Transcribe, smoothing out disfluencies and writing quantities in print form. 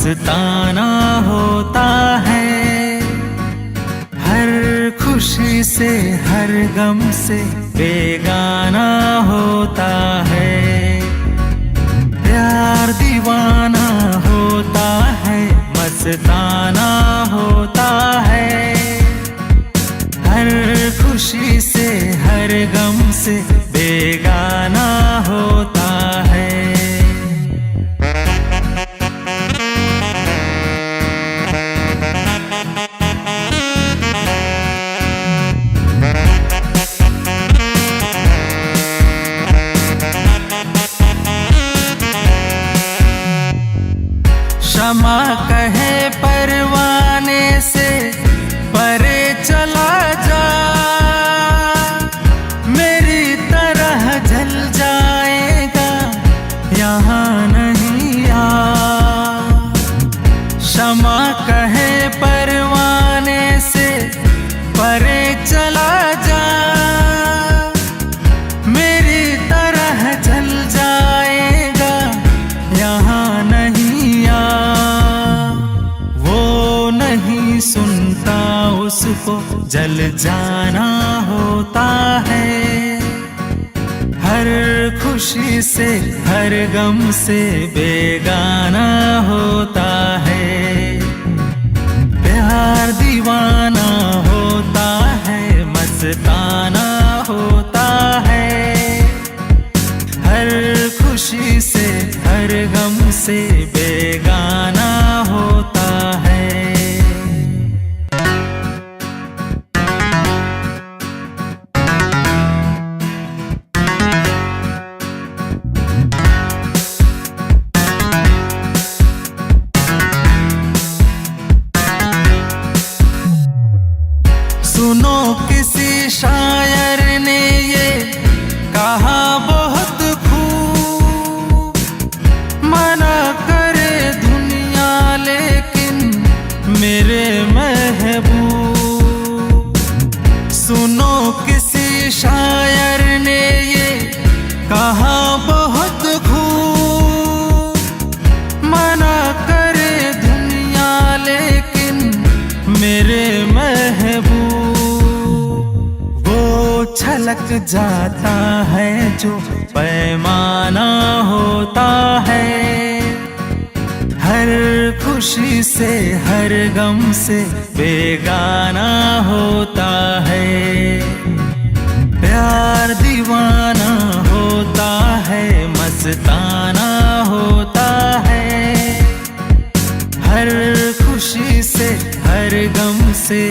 मस्ताना होता है। हर खुशी से हर गम से बेगाना होता है। प्यार दीवाना होता है, मस्ताना होता है। हर खुशी से हर गम से बेगाना होता है। क्षमा कहे परवाने से परे चला जा, मेरी तरह जल जाएगा यहाँ नहीं आ। क्षमा कहे परवाने से परे चला जा, मेरी तरह जल जाएगा यहाँ नहीं आ। वो नहीं सुनता, उसको जल जाना होता है। हर खुशी से हर गम से बेगाना होता है। प्यार दीवाना होता है, मस्ताना होता है। हर खुशी से हर गम से बेगाना होता है। सुनो किसी शायर ने ये कहा बहुत खूब, मना करे दुनिया लेकिन मेरे महबूब। सुनो किसी शायर ने ये कहा बहुत खूब, मना करे दुनिया लेकिन मेरे महबूब। छलक जाता है जो पैमाना होता है। हर खुशी से हर गम से बेगाना होता है। प्यार दीवाना होता है, मस्ताना होता है। हर खुशी से हर गम से